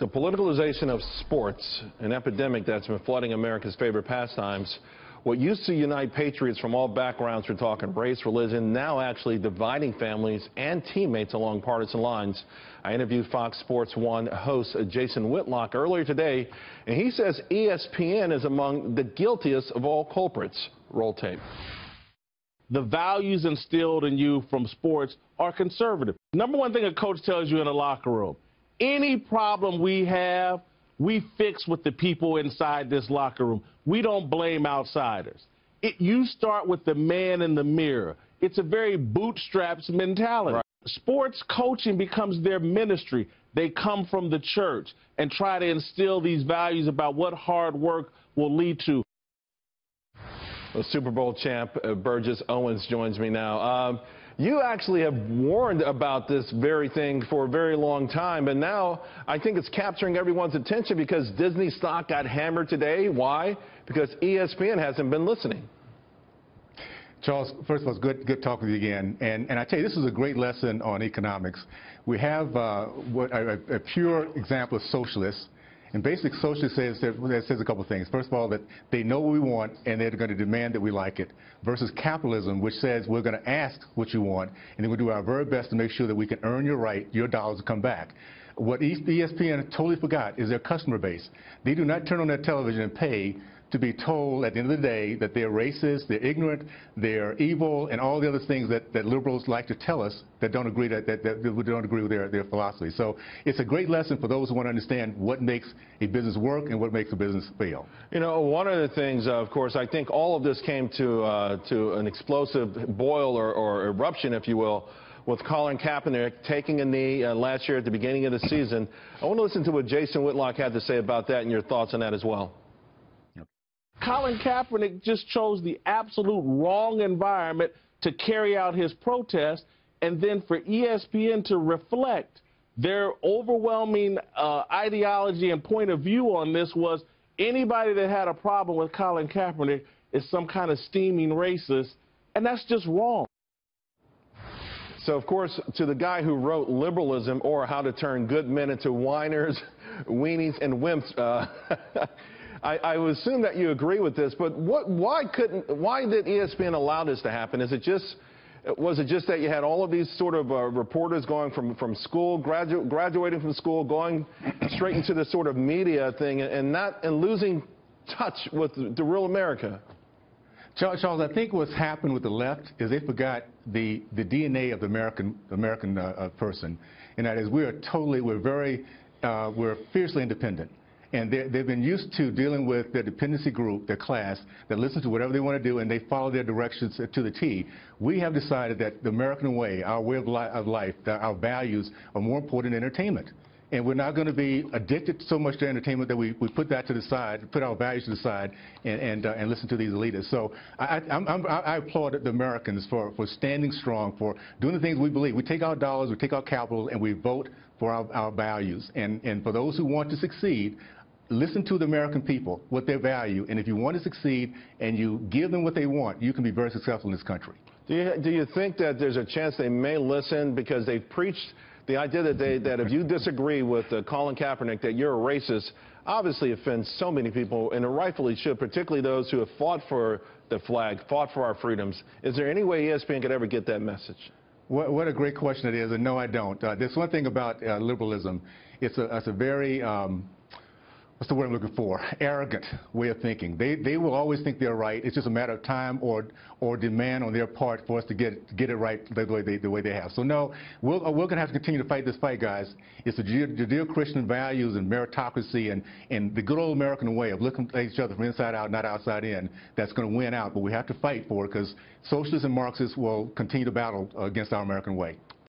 The politicalization of sports, an epidemic that's been flooding America's favorite pastimes. What used to unite patriots from all backgrounds, we're talking race, religion, now actually dividing families and teammates along partisan lines. I interviewed Fox Sports 1 host Jason Whitlock earlier today, and he says ESPN is among the guiltiest of all culprits. Roll tape. The values instilled in you from sports are conservative. Number one thing a coach tells you in a locker room, any problem we have, we fix with the people inside this locker room. We don't blame outsiders. You start with the man in the mirror. It's a very bootstraps mentality. Right. Sports coaching becomes their ministry. They come from the church and try to instill these values about what hard work will lead to. The Super Bowl champ Burgess Owens joins me now. You actually have warned about this very thing for a very long time, and now I think it's capturing everyone's attention because Disney stock got hammered today. Why? Because ESPN hasn't been listening. Charles, first of all, it's good talking with you again. And I tell you, this is a great lesson on economics. We have a pure example of socialists. And basic socialist says a couple of things. First of all, that they know what we want and they're going to demand that we like it, versus capitalism, which says we're going to ask what you want and then we'll do our very best to make sure that we can earn your right, your dollars to come back. What ESPN totally forgot is their customer base. They do not turn on their television and pay to be told at the end of the day that they're racist, they're ignorant, they're evil, and all the other things that liberals like to tell us that don't agree that don't agree with their philosophy. So it's a great lesson for those who want to understand what makes a business work and what makes a business fail. You know, one of the things, of course, I think all of this came to an explosive boil or eruption, if you will, with Colin Kaepernick taking a knee last year at the beginning of the season. I want to listen to what Jason Whitlock had to say about that and your thoughts on that as well. Colin Kaepernick just chose the absolute wrong environment to carry out his protest, and then for ESPN to reflect their overwhelming ideology and point of view on this was anybody that had a problem with Colin Kaepernick is some kind of steaming racist, and that's just wrong. So, of course, to the guy who wrote Liberalism or How to Turn Good Men into Whiners, Weenies, and Wimps, I would assume that you agree with this, but why did ESPN allow this to happen? Was it just that you had all of these sort of reporters going from school, graduating from school, going straight into this sort of media thing and losing touch with the real America? Charles, I think what's happened with the left is they forgot the DNA of the American person, and that is we're fiercely independent. And they've been used to dealing with their dependency group, their class, that listens to whatever they want to do, and they follow their directions to the T. We have decided that the American way, our way of life, our values are more important than entertainment. And we're not going to be addicted so much to entertainment that we put that to the side, put our values to the side, and listen to these elitists. So I applaud the Americans for standing strong, for doing the things we believe. We take our dollars, we take our capital, and we vote for our values. And for those who want to succeed, listen to the American people, what they value, and if you want to succeed and you give them what they want, you can be very successful in this country. Do you think that there's a chance they may listen because they've preached the idea that if you disagree with Colin Kaepernick, that you're a racist, obviously offends so many people, and it rightfully should, particularly those who have fought for the flag, fought for our freedoms. Is there any way ESPN could ever get that message? What a great question it is, and no, I don't. There's one thing about liberalism. It's a very what's the word I'm looking for? Arrogant way of thinking. They will always think they're right. It's just a matter of time or demand on their part for us to get it right the way they have. So no, we're going to have to continue to fight this fight, guys. It's the Judeo-Christian values and meritocracy and the good old American way of looking at each other from inside out, not outside in, that's going to win out. But we have to fight for it because socialists and Marxists will continue to battle against our American way.